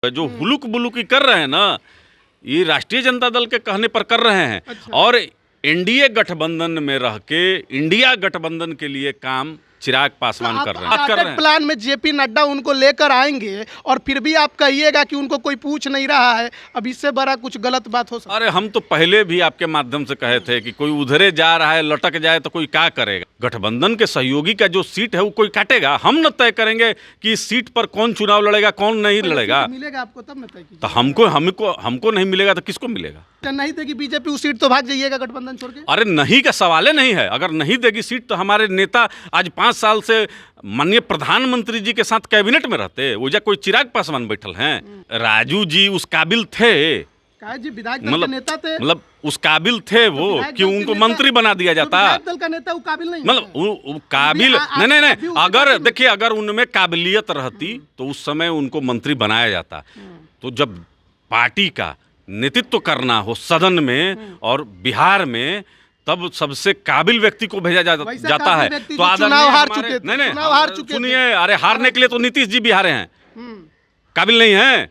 जो हुलुक बुलुकी कर रहे हैं ना, ये राष्ट्रीय जनता दल के कहने पर कर रहे हैं। अच्छा। और एनडीए गठबंधन में रह के इंडिया गठबंधन के लिए काम चिराग पासवान कर रहे हैं। स्टार्टेड प्लान में जेपी नड्डा उनको लेकर आएंगे और फिर भी आप कहिएगा कि उनको कोई पूछ नहीं रहा है। अब इससे बड़ा कुछ गलत बात हो सकता है? अरे हम तो पहले भी आपके माध्यम से कहे थे कि कोई उधरे जा रहा है, लटक जाए तो कोई क्या करेगा। गठबंधन के सहयोगी का जो सीट है वो कोई काटेगा। हम न तय करेंगे कि इस सीट पर कौन चुनाव लड़ेगा, कौन नहीं लड़ेगा। मिलेगा आपको तब न तय कीजिए। तो हमको नहीं मिलेगा तो किसको मिलेगा? नहीं देगी बीजेपी उस सीट तो भाग जाइएगा गठबंधन छोड़ के। अरे नहीं का सवाल ही नहीं है। अगर नहीं देगी सीट तो हमारे नेता आज 5 साल से माननीय प्रधानमंत्री जी के साथ कैबिनेट में रहते। वो जा कोई चिराग पासवान बैठल हैं। राजू जी उस काबिल थे, जी विधायक दल के नेता थे, मतलब उस काबिल थे वो कि उनको मंत्री बना दिया जाता। विधायक दल का नेता वो काबिल नहीं, मतलब वो काबिल नहीं। अगर देखिए, अगर उनमें काबिलियत रहती तो उस समय उनको मंत्री बनाया जाता। तो जब पार्टी का नेतृत्व करना हो सदन में और बिहार में, तब सबसे काबिल व्यक्ति को भेजा जाता है। तो आदरणीय सुनिए, अरे हारने के लिए तो नीतीश जी भी हारे हैं, काबिल नहीं है।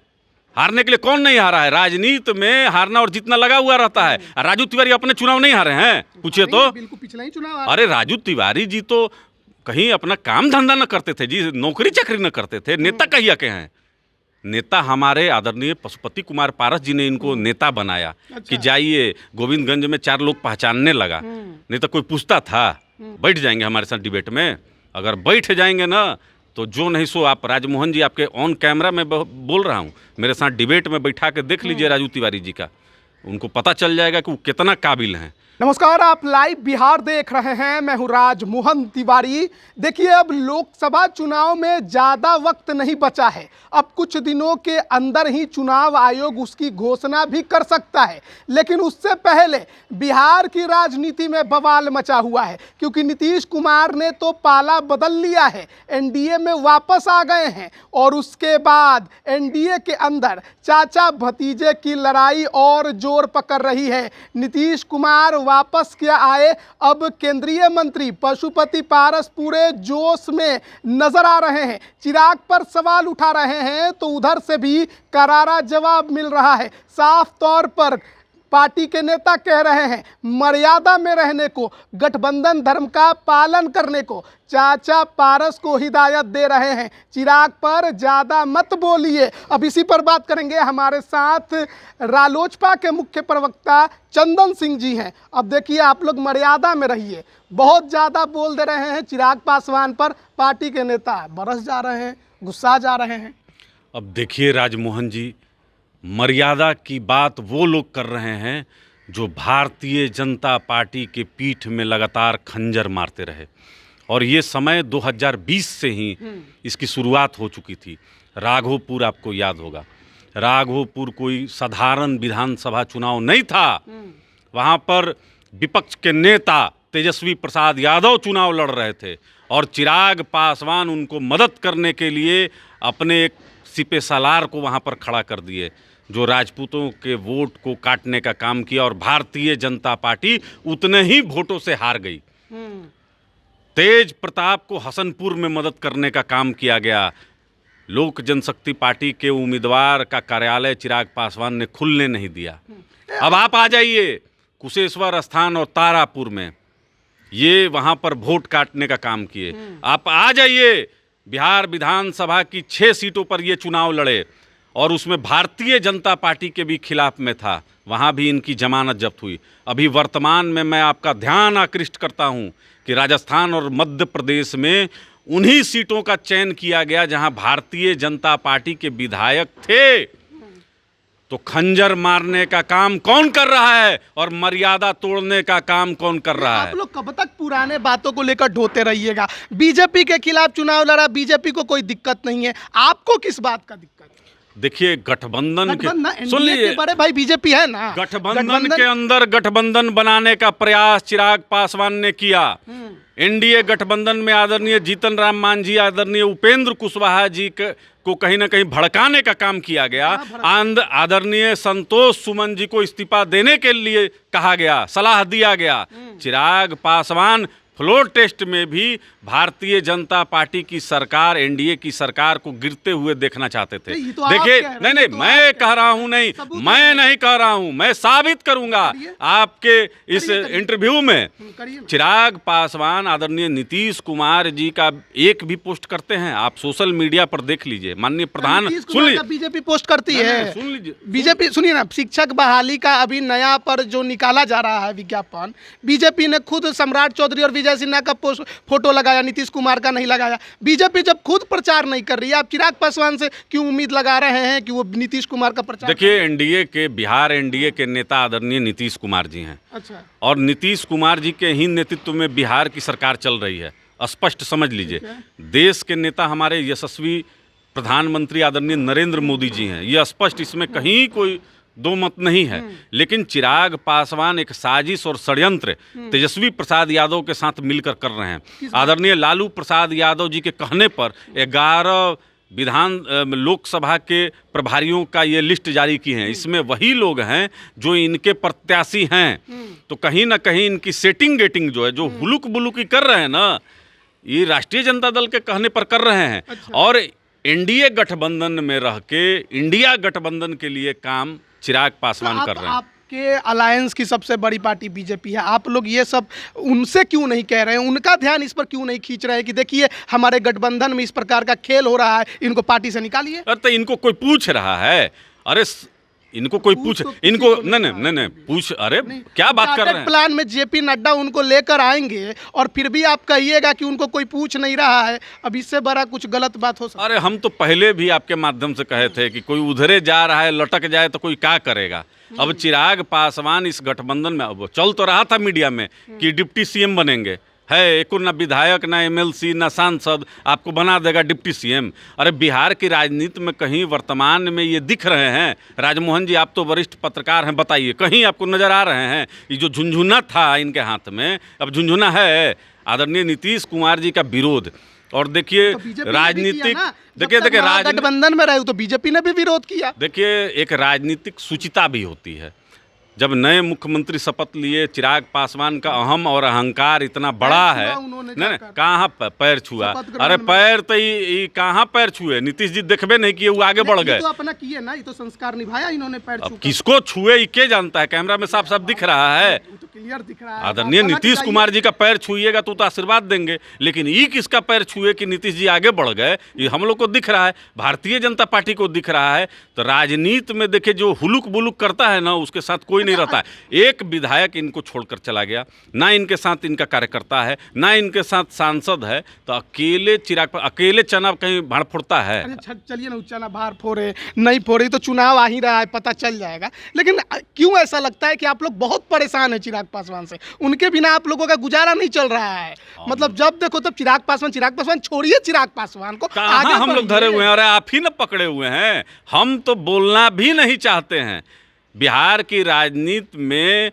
हारने के लिए कौन नहीं हारा है? राजनीति में हारना और जीतना लगा हुआ रहता है। राजू तिवारी अपने चुनाव नहीं हारे हैं, पूछिए तो। बिल्कुल पिछला ही चुनाव। अरे राजू तिवारी जी तो कहीं अपना काम धंधा न करते थे जी, नौकरी चाकरी न करते थे। नेता कहिया के हैं? नेता हमारे आदरणीय पशुपति कुमार पारस जी ने इनको नेता बनाया। अच्छा। कि जाइए, गोविंदगंज में 4 लोग पहचानने लगा। नहीं तो कोई पूछता था बैठ जाएंगे हमारे साथ डिबेट में? अगर बैठ जाएंगे ना तो जो नहीं सो आप। राजमोहन जी आपके ऑन कैमरा में बोल रहा हूँ, मेरे साथ डिबेट में बैठा के देख लीजिए राजू तिवारी जी का, उनको पता चल जाएगा कि वो कितना काबिल हैं। नमस्कार, आप लाइव बिहार देख रहे हैं। मैं हूं राजमोहन तिवारी। देखिए, अब लोकसभा चुनाव में ज़्यादा वक्त नहीं बचा है। अब कुछ दिनों के अंदर ही चुनाव आयोग उसकी घोषणा भी कर सकता है। लेकिन उससे पहले बिहार की राजनीति में बवाल मचा हुआ है, क्योंकि नीतीश कुमार ने तो पाला बदल लिया है, एनडीए में वापस आ गए हैं। और उसके बाद एनडीए के अंदर चाचा भतीजे की लड़ाई और जोर पकड़ रही है। नीतीश कुमार वापस क्या आए, अब केंद्रीय मंत्री पशुपति पारस पूरे जोश में नजर आ रहे हैं, चिराग पर सवाल उठा रहे हैं, तो उधर से भी करारा जवाब मिल रहा है। साफ तौर पर पार्टी के नेता कह रहे हैं मर्यादा में रहने को, गठबंधन धर्म का पालन करने को चाचा पारस को हिदायत दे रहे हैं। चिराग पर ज़्यादा मत बोलिए। अब इसी पर बात करेंगे। हमारे साथ रालोचपा के मुख्य प्रवक्ता चंदन सिंह जी हैं। अब देखिए, आप लोग मर्यादा में रहिए। बहुत ज़्यादा बोल दे रहे हैं चिराग पासवान पर, पार्टी के नेता बरस जा रहे हैं, गुस्सा जा रहे हैं। अब देखिए राजमोहन जी, मर्यादा की बात वो लोग कर रहे हैं जो भारतीय जनता पार्टी के पीठ में लगातार खंजर मारते रहे। और ये समय 2020 से ही इसकी शुरुआत हो चुकी थी। राघोपुर आपको याद होगा, राघोपुर कोई साधारण विधानसभा चुनाव नहीं था। वहाँ पर विपक्ष के नेता तेजस्वी प्रसाद यादव चुनाव लड़ रहे थे और चिराग पासवान उनको मदद करने के लिए अपने एक सिपे सालार को वहाँ पर खड़ा कर दिए, जो राजपूतों के वोट को काटने का काम किया। और भारतीय जनता पार्टी उतने ही वोटों से हार गई। तेज प्रताप को हसनपुर में मदद करने का काम किया गया। लोक जनशक्ति पार्टी के उम्मीदवार का कार्यालय चिराग पासवान ने खुलने नहीं दिया। अब आप आ जाइए कुशेश्वर स्थान और तारापुर में, ये वहाँ पर वोट काटने का काम किए। आप आ जाइए, बिहार विधानसभा की 6 सीटों पर ये चुनाव लड़े और उसमें भारतीय जनता पार्टी के भी खिलाफ में था, वहाँ भी इनकी जमानत जब्त हुई। अभी वर्तमान में मैं आपका ध्यान आकृष्ट करता हूँ कि राजस्थान और मध्य प्रदेश में उन्हीं सीटों का चयन किया गया जहाँ भारतीय जनता पार्टी के विधायक थे। तो खंजर मारने का काम कौन कर रहा है और मर्यादा तोड़ने का काम कौन कर रहा है? आप लोग कब तक पुराने बातों को लेकर ढोते रहिएगा? बीजेपी के खिलाफ चुनाव लड़ा, बीजेपी को कोई दिक्कत नहीं है, आपको किस बात का दिक्कत है? देखिए, गठबंधन के सुन लीजिए, बड़े भाई बीजेपी है ना, गठबंधन के अंदर गठबंधन बनाने का प्रयास चिराग पासवान ने किया। एनडीए गठबंधन में आदरणीय जीतन राम मांझी, आदरणीय उपेंद्र कुशवाहा जी को कहीं ना कहीं भड़काने का काम किया गया। आदरणीय संतोष सुमन जी को इस्तीफा देने के लिए कहा गया, सलाह दिया गया। चिराग पासवान फ्लोर टेस्ट में भी भारतीय जनता पार्टी की सरकार, एनडीए की सरकार को गिरते हुए देखना चाहते थे। नहीं, ये तो आप देखिए, कह रहे हैं, नहीं ये नहीं, तो मैं आप कह रहा हूं, नहीं, मैं नहीं कह रहा हूं, मैं साबित करूंगा आपके इस इंटरव्यू में। करिए ना। चिराग पासवान आदरणीय नीतीश कुमार जी का एक भी पोस्ट करते हैं, आप सोशल मीडिया पर देख लीजिए। माननीय प्रधान, नीतीश सुन कुमार लीजिए, का बीजेपी पोस्ट करती है। सुन लीजिए, बीजेपी, सुनिए ना, शिक्षक बहाली का अभी नया पर जो निकाला जा रहा है विज्ञापन, बीजेपी ने खुद सम्राट चौधरी और विजय सिन्हा का फोटो लगाया, नीतीश कुमार का नहीं लगाया। बीजेपी जब खुद प्रचार नहीं कर रही है, आप चिराग पासवान से क्यों उम्मीद लगा रहे हैं कि वो नीतीश कुमार का प्रचार? देखिए, एनडीए के, बिहार एनडीए के नेता आदरणीय नीतीश कुमार जी हैं। अच्छा, और नीतीश कुमार जी के ही नेतृत्व में बिहार की सरकार चल रही है, स्पष्ट समझ लीजिए। देश के नेता हमारे यशस्वी प्रधानमंत्री आदरणीय नरेंद्र मोदी जी हैं, ये स्पष्ट, इसमें कहीं कोई दो मत नहीं है। लेकिन चिराग पासवान एक साजिश और षड्यंत्र तेजस्वी प्रसाद यादव के साथ मिलकर कर रहे हैं। आदरणीय लालू प्रसाद यादव जी के कहने पर 11 लोकसभा के प्रभारियों का ये लिस्ट जारी की है। इसमें वही लोग हैं जो इनके प्रत्याशी हैं। तो कहीं ना कहीं इनकी सेटिंग गेटिंग जो है, जो हुलुक बुलुकी कर रहे हैं ना, ये राष्ट्रीय जनता दल के कहने पर कर रहे हैं। और एनडीए गठबंधन में रह के इंडिया गठबंधन के लिए काम चिराग पासवान कर रहे हैं। आपके अलायंस की सबसे बड़ी पार्टी बीजेपी है, आप लोग ये सब उनसे क्यों नहीं कह रहे हैं? उनका ध्यान इस पर क्यों नहीं खींच रहे हैं कि देखिए हमारे गठबंधन में इस प्रकार का खेल हो रहा है, इनको पार्टी से निकालिए? अरे तो इनको कोई पूछ रहा है? अरे इनको कोई पूछ, इनको नहीं पूछ, अरे क्या बात कर रहे हैं? प्लान में जेपी नड्डा उनको लेकर आएंगे और फिर भी आप कहिएगा कि उनको कोई पूछ नहीं रहा है। अब इससे बड़ा कुछ गलत बात हो सकता? अरे हम तो पहले भी आपके माध्यम से कहे थे कि कोई उधरे जा रहा है, लटक जाए तो कोई क्या करेगा। अब चिराग पासवान इस गठबंधन में, अब चल तो रहा था मीडिया में कि डिप्टी सीएम बनेंगे, है एक ना विधायक ना एमएलसी ना सांसद, आपको बना देगा डिप्टी सीएम। अरे बिहार की राजनीति में कहीं वर्तमान में ये दिख रहे हैं? राजमोहन जी, आप तो वरिष्ठ पत्रकार हैं, बताइए, कहीं आपको नजर आ रहे हैं? ये जो झुंझुना था इनके हाथ में, अब झुंझुना है आदरणीय नीतीश कुमार जी का विरोध। और देखिए राजनीतिक, देखिए गठबंधन में रहे तो बीजेपी ने भी विरोध किया। देखिए, एक राजनीतिक सूचिता भी होती है। जब नए मुख्यमंत्री शपथ लिए, चिराग पासवान का अहम और अहंकार इतना बड़ा है, नहीं कहाँ पैर छुआ? अरे पैर तो ये कहाँ पैर छुए? नीतीश जी देखबे नहीं किए, वो आगे बढ़ गए। तो अपना किए ना, ये तो संस्कार निभाया इन्होंने। पैर अब किसको छुए ये के जानता है? कैमरा में साफ साफ दिख रहा है, तो क्लियर दिख रहा है। आदरणीय नीतीश कुमार जी का पैर छुइएगा तो आशीर्वाद देंगे, लेकिन ये किसका पैर छुए कि नीतीश जी आगे बढ़ गए? ये हम लोग को दिख रहा है, भारतीय जनता पार्टी को दिख रहा है। तो राजनीति में देखिए, जो हुलुक बुलुक करता है ना, उसके साथ कोई नहीं रहता है। एक विधायक इनको छोड़कर चला गया, ना इनके साथ इनका कार्यकर्ता है, ना इनके साथ सांसद है, तो अकेले चिराग पर अकेले चना कहीं भाड़ फोड़ता है? चलिए ना, चना भाड़ फोड़े नहीं फोड़े तो चुनाव आ ही रहा है, पता चल जाएगा। लेकिन क्यों ऐसा लगता है कि आप लोग बहुत परेशान है चिराग पासवान से? उनके बिना आप लोगों का गुजारा नहीं चल रहा है। मतलब जब देखो तब चिराग पासवान, छोड़िए चिराग पासवान को, आगे हम लोग धरे हुए हैं। और आप ही न पकड़े हुए हैं, हम तो बोलना भी नहीं चाहते हैं। बिहार की राजनीति में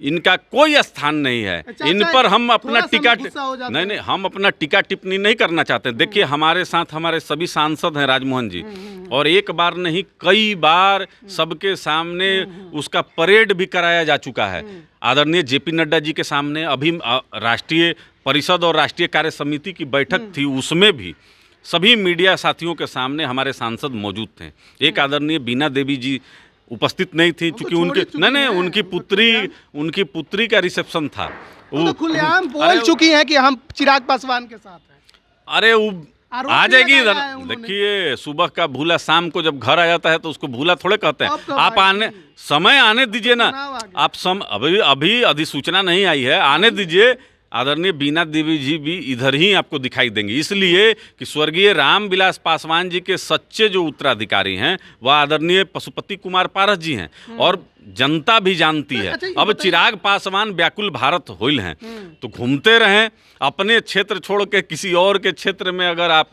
इनका कोई स्थान नहीं है। इन पर हम अपना टीका नहीं, हम अपना टीका टिप्पणी नहीं करना चाहते। देखिए, हमारे साथ हमारे सभी सांसद हैं राजमोहन जी, और एक बार नहीं कई बार सबके सामने उसका परेड भी कराया जा चुका है। आदरणीय जेपी नड्डा जी के सामने अभी राष्ट्रीय परिषद और राष्ट्रीय कार्य समिति की बैठक थी, उसमें भी सभी मीडिया साथियों के सामने हमारे सांसद मौजूद थे। एक आदरणीय बीना देवी जी उपस्थित नहीं थी, चूंकि उनकी पुत्री का रिसेप्शन था। वो तो खुलेआम बोल चुकी हैं कि हम चिराग पासवान के साथ हैं। अरे वो आ जाएगी इधर। देखिए, सुबह का भूला शाम को जब घर आ जाता है तो उसको भूला थोड़े कहते हैं। आप आने समय आने दीजिए ना, आप अभी अधिसूचना नहीं आई है, आने दीजिए। आदरणीय बीना देवी जी भी इधर ही आपको दिखाई देंगी, इसलिए कि स्वर्गीय रामविलास पासवान जी के सच्चे जो उत्तराधिकारी हैं वह आदरणीय पशुपति कुमार पारस जी हैं, और जनता भी जानती है। अब चिराग पासवान व्याकुल भारत होइल हैं, तो घूमते रहें अपने क्षेत्र छोड़ के किसी और के क्षेत्र में अगर आप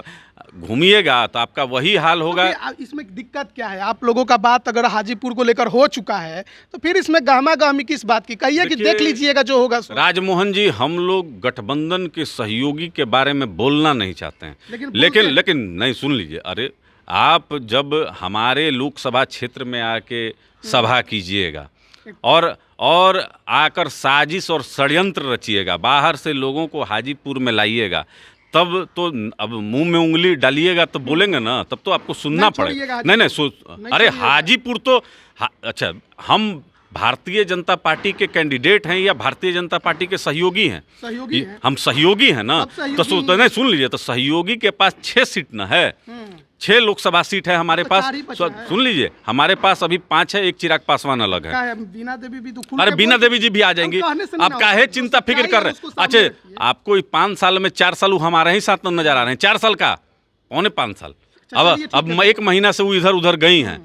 घूमिएगा तो आपका वही हाल होगा। इसमें दिक्कत क्या है? आप लोगों का बात अगर हाजीपुर को लेकर हो चुका है तो फिर इसमें गहमा गहमी किस बात की? कहिए कि देख लीजिएगा जो होगा। राजमोहन जी, हम लोग गठबंधन के सहयोगी के बारे में बोलना नहीं चाहते हैं, लेकिन नहीं, सुन लीजिए। अरे आप जब हमारे लोकसभा क्षेत्र में आके सभा कीजिएगा और आकर साजिश और षड्यंत्र रचिएगा, बाहर से लोगों को हाजीपुर में लाइएगा, तब तो अब मुंह में उंगली डालिएगा तो बोलेंगे ना, तब तो आपको सुनना पड़ेगा। नहीं, अरे हाजीपुर तो अच्छा, हम भारतीय जनता पार्टी के कैंडिडेट हैं या भारतीय जनता पार्टी के सहयोगी हैं? सहयोगी हैं। हम सहयोगी हैं ना, तो सुन लीजिए, तो सहयोगी के पास 6 सीट न है, 6 लोकसभा सीट है हमारे पास। सुन लीजिए, हमारे पास अभी 5 है, एक चिराग पासवान अलग है। बीना देवी भी तो, अरे बीना देवी जी भी आ जाएंगी। आप काहे चिंता फिक्र कर रहे हैं? अच्छा, आपको 5 साल में 4 साल हमारे ही साथ नजर आ रहे हैं, 4 साल का, पौने 5 साल। अब 1 महीना से वो इधर उधर गई हैं,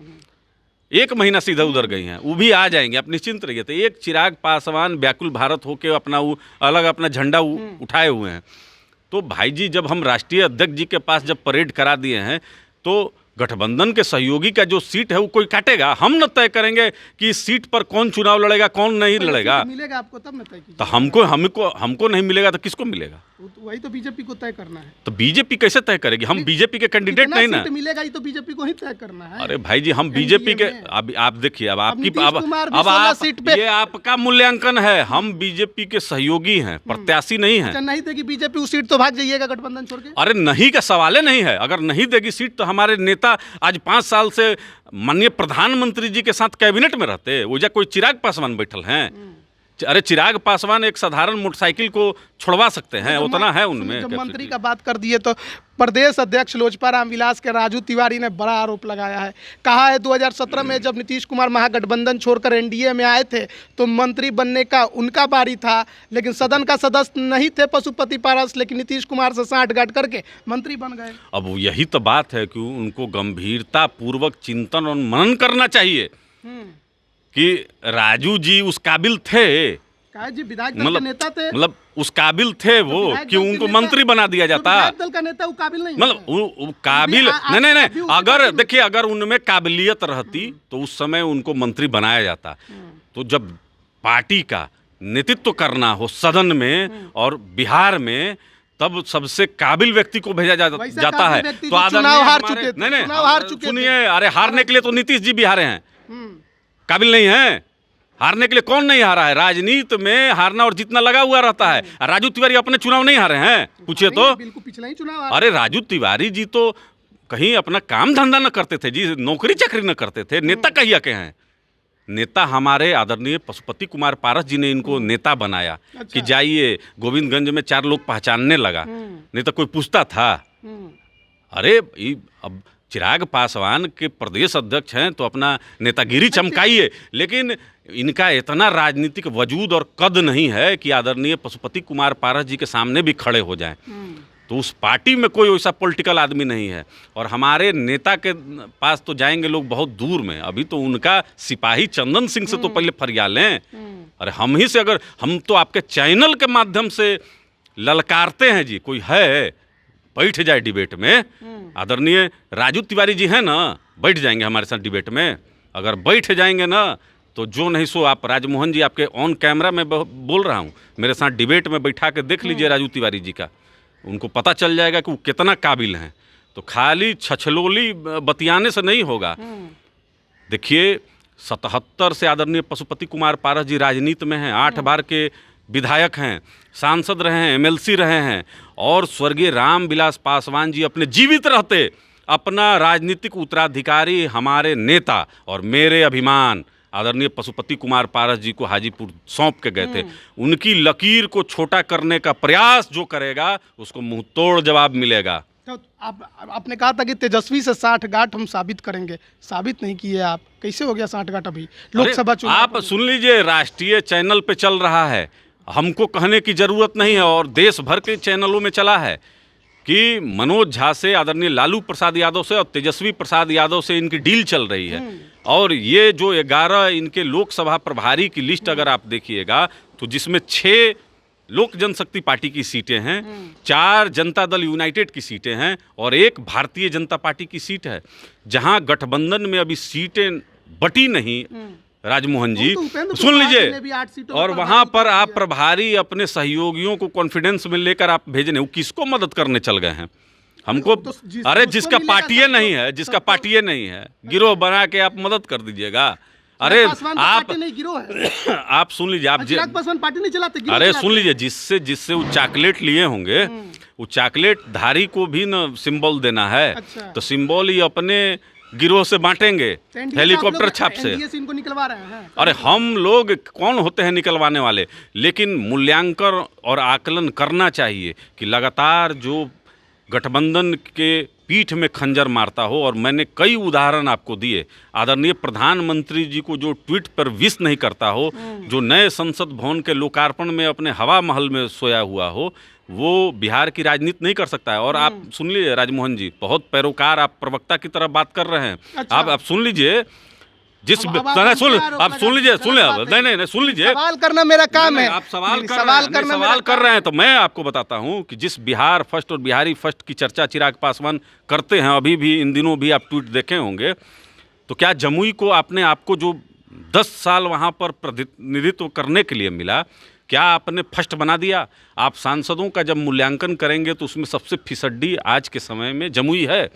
1 महीना से इधर उधर गई हैं, वो भी आ जाएंगे, आप निश्चिंत रहिए। तो एक चिराग पासवान व्याकुल भारत होके अपना वो अलग अपना झंडा उठाए हुए हैं। तो भाई जी, जब हम राष्ट्रीय अध्यक्ष जी के पास जब परेड करा दिए हैं, तो गठबंधन के सहयोगी का जो सीट है वो कोई काटेगा? हम न तय करेंगे कि इस सीट पर कौन चुनाव लड़ेगा, कौन नहीं लड़ेगा। मिलेगा आपको तब न तय कीजिए। तो हमको नहीं मिलेगा तो किसको मिलेगा? वही तो बीजेपी को तय करना है। तो बीजेपी कैसे तय करेगी? हम बीजेपी के कैंडिडेट नहीं ना। मिलेगा ये तो बीजेपी को ही तय करना है। अरे भाई जी, हम बीजेपी के, अब आप देखिए, अब आपकी ये आपका मूल्यांकन है। हम बीजेपी के सहयोगी हैं, प्रत्याशी नहीं है। नहीं देगी बीजेपी उस सीट तो भाग जाइएगा गठबंधन छोड़ के। अरे नहीं का सवाल नहीं है। अगर नहीं देगी सीट तो हमारे नेता आज 5 साल से माननीय प्रधानमंत्री जी के साथ कैबिनेट में रहते, वो जा कोई चिराग पासवान बैठल हैं? अरे चिराग पासवान एक साधारण मोटरसाइकिल को छुड़वा सकते हैं, उतना है उनमें। जब मंत्री का बात कर दिए तो प्रदेश अध्यक्ष लोजपा रामविलास के राजू तिवारी ने बड़ा आरोप लगाया है। कहा है 2017 में जब नीतीश कुमार महागठबंधन छोड़कर एनडीए में आए थे तो मंत्री बनने का उनका बारी था, लेकिन सदन का सदस्य नहीं थे पशुपति पारस, लेकिन नीतीश कुमार से साठगांठ करके मंत्री बन गए। अब यही तो बात है कि उनको गंभीरता पूर्वक चिंतन और मनन करना चाहिए कि राजू जी उस काबिल थे, जी विधायक दल के नेता थे, मतलब उस काबिल थे वो कि उनको मंत्री बना दिया जाता। विधायक दल का नेता वो काबिल नहीं, मतलब काबिल नहीं। अगर देखिए, अगर उनमें काबिलियत रहती तो उस समय उनको मंत्री बनाया जाता। तो जब पार्टी का नेतृत्व करना हो सदन में और बिहार में, तब सबसे काबिल व्यक्ति को भेजा जाता है। तो चुनाव हार चुके, नहीं सुनिए, अरे हारने के लिए तो नीतीश जी भी हारे हैं, काबिल नहीं है। हारने के लिए कौन नहीं हारा है? राजनीति में हारना और जीतना लगा हुआ रहता है। राजू तिवारी अपने चुनाव नहीं हारे हैं, पूछिए तो। बिल्कुल पिछला ही चुनाव। अरे राजू तिवारी जी तो कहीं अपना काम धंधा न करते थे जी, नौकरी चाकरी न करते थे, नेता कहिया के हैं। नेता हमारे आदरणीय पशुपति कुमार पारस जी ने इनको नेता बनाया। कि जाइए गोविंदगंज में 4 लोग पहचानने लगा, नहीं तो कोई पूछता था। अरे अब चिराग पासवान के प्रदेश अध्यक्ष हैं तो अपना नेतागिरी चमकाइए, लेकिन इनका इतना राजनीतिक वजूद और कद नहीं है कि आदरणीय पशुपति कुमार पारस जी के सामने भी खड़े हो जाएं। तो उस पार्टी में कोई वैसा पॉलिटिकल आदमी नहीं है। और हमारे नेता के पास तो जाएंगे लोग बहुत दूर में, अभी तो उनका सिपाही चंदन सिंह से तो पहले फरियाद लें। अरे हम ही से, अगर हम तो आपके चैनल के माध्यम से ललकारते हैं जी, कोई है बैठ जाए डिबेट में। आदरणीय राजू तिवारी जी हैं ना, बैठ जाएंगे हमारे साथ डिबेट में। अगर बैठ जाएंगे ना तो जो नहीं सो आप, राजमोहन जी आपके ऑन कैमरा में बोल रहा हूँ, मेरे साथ डिबेट में बैठा के देख लीजिए राजू तिवारी जी का, उनको पता चल जाएगा कि वो कितना काबिल हैं। तो खाली छछलोली बतियाने से नहीं होगा। देखिए 77 से आदरणीय पशुपति कुमार पारस जी राजनीति में हैं, 8 बार के विधायक हैं, सांसद रहे हैं, एमएलसी रहे हैं। और स्वर्गीय रामविलास पासवान जी अपने जीवित रहते अपना राजनीतिक उत्तराधिकारी हमारे नेता और मेरे अभिमान आदरणीय पशुपति कुमार पारस जी को हाजीपुर सौंप के गए थे। उनकी लकीर को छोटा करने का प्रयास जो करेगा उसको मुंह तोड़ जवाब मिलेगा। तो आपने कहा था कि तेजस्वी से 60 हम साबित करेंगे, साबित नहीं किए आप। कैसे हो गया 60 अभी लोकसभा चुनाव? आप सुन लीजिए, राष्ट्रीय चैनल पे चल रहा है, हमको कहने की जरूरत नहीं है, और देश भर के चैनलों में चला है कि मनोज झा से, आदरणीय लालू प्रसाद यादव से और तेजस्वी प्रसाद यादव से इनकी डील चल रही है। और ये जो 11 इनके लोकसभा प्रभारी की लिस्ट अगर आप देखिएगा तो जिसमें 6 लोक जनशक्ति पार्टी की सीटें हैं, 4 जनता दल यूनाइटेड की सीटें हैं और 1 भारतीय जनता पार्टी की सीट है। जहां गठबंधन में अभी सीटें बटी नहीं, राजमोहन जी सुन लीजिए, और वहां पर आप प्रभारी अपने सहयोगियों को कॉन्फिडेंस में लेकर आप भेजने, वो किसको मदद करने चल गए हैं? हमको अरे जिसका पार्टी नहीं है, जिसका पार्टी नहीं है, गिरोह बना के आप मदद कर दीजिएगा। अरे पासवान तो आप पार्टी नहीं, गिरोह है। आप सुन लीजिए, आप चिराग पासवान पार्टी नहीं चलाते, गिरोह अरे चलाते सुन हैं। लीजिए, जिससे जिससे वो चॉकलेट लिए होंगे, वो चॉकलेट धारी को भी न सिंबल देना है। अच्छा। तो सिंबल ही अपने गिरोह से बांटेंगे, तो NDA से हेलीकॉप्टर आप लोग छाप से। NDA से इनको निकलवा रहे हैं, हाँ। अरे हम लोग कौन होते हैं निकलवाने वाले, लेकिन मूल्यांकन और आकलन करना चाहिए कि लगातार जो गठबंधन के पीठ में खंजर मारता हो, और मैंने कई उदाहरण आपको दिए, आदरणीय प्रधानमंत्री जी को जो ट्वीट पर विश नहीं करता हो, जो नए संसद भवन के लोकार्पण में अपने हवा महल में सोया हुआ हो, वो बिहार की राजनीति नहीं कर सकता है। और आप सुन लीजिए राजमोहन जी, बहुत पैरोकार आप प्रवक्ता की तरह बात कर रहे हैं। अच्छा। आप सुन लीजिए, जिस अब नहीं, आप सुन, आरोप आप सुन लीजिए, लगा- सुन गलत लीजिए, बात है। नहीं, सुन लीजिए। सवाल करना मेरा काम नहीं, है। आप सवाल नहीं, कर सवाल रहे हैं, करना नहीं, मेरा सवाल कर काम रहे हैं, तो मैं आपको बताता हूं कि जिस बिहार फर्स्ट और बिहारी फर्स्ट की चर्चा चिराग पासवान करते हैं, अभी भी इन दिनों भी आप ट्वीट देखे होंगे, तो क्या जमुई को आपने आपको जो 10 साल वहां पर प्रतिनिधित्व करने के लिए मिला, क्या आपने फर्स्ट बना दिया? आप सांसदों का जब मूल्यांकन करेंगे तो उसमें सबसे फिसड्डी आज के समय में जमुई है।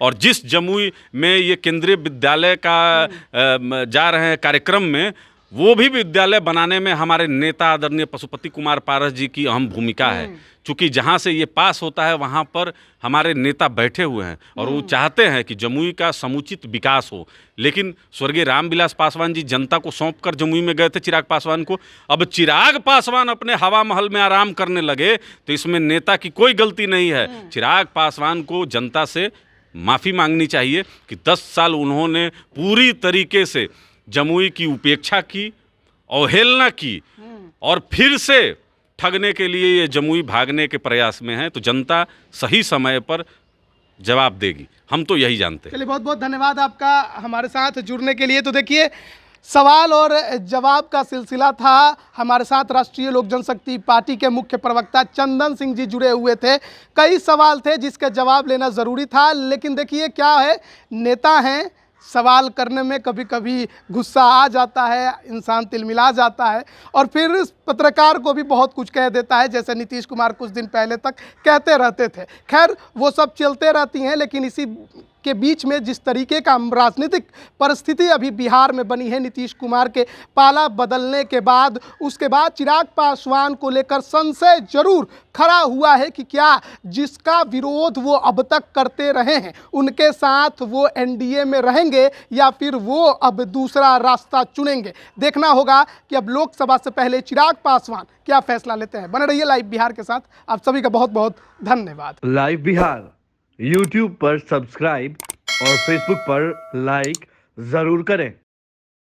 और जिस जमुई में ये केंद्रीय विद्यालय का जा रहे हैं कार्यक्रम में, वो भी विद्यालय बनाने में हमारे नेता आदरणीय पशुपति कुमार पारस जी की अहम भूमिका है। क्योंकि जहाँ से ये पास होता है वहाँ पर हमारे नेता बैठे हुए हैं और वो चाहते हैं कि जमुई का समुचित विकास हो। लेकिन स्वर्गीय रामविलास पासवान जी जनता को सौंप कर जमुई में गए थे चिराग पासवान को। अब चिराग पासवान अपने हवा महल में आराम करने लगे तो इसमें नेता की कोई गलती नहीं है। चिराग पासवान को जनता से माफ़ी मांगनी चाहिए कि 10 साल उन्होंने पूरी तरीके से जमुई की उपेक्षा की, अवहेलना की और फिर से ठगने के लिए ये जमुई भागने के प्रयास में है। तो जनता सही समय पर जवाब देगी, हम तो यही जानते हैं। चलिए, बहुत बहुत धन्यवाद आपका हमारे साथ जुड़ने के लिए। तो देखिए, सवाल और जवाब का सिलसिला था। हमारे साथ राष्ट्रीय लोक जनशक्ति पार्टी के मुख्य प्रवक्ता चंदन सिंह जी जुड़े हुए थे। कई सवाल थे जिसका जवाब लेना ज़रूरी था, लेकिन देखिए क्या है, नेता हैं, सवाल करने में कभी कभी गुस्सा आ जाता है, इंसान तिलमिला जाता है और फिर पत्रकार को भी बहुत कुछ कह देता है, जैसे नीतीश कुमार कुछ दिन पहले तक कहते रहते थे। खैर, वो सब चलते रहती हैं, लेकिन इसी के बीच में जिस तरीके का राजनीतिक परिस्थिति अभी बिहार में बनी है, नीतीश कुमार के पाला बदलने के बाद, उसके बाद चिराग पासवान को लेकर संशय जरूर खड़ा हुआ है कि क्या जिसका विरोध वो अब तक करते रहे हैं उनके साथ वो एनडीए में रहेंगे या फिर वो अब दूसरा रास्ता चुनेंगे। देखना होगा कि अब लोकसभा से पहले चिराग पासवान क्या फैसला लेते हैं। बने रहिए लाइव बिहार के साथ। आप सभी का बहुत बहुत धन्यवाद। लाइव बिहार YouTube पर सब्सक्राइब और Facebook पर लाइक जरूर करें।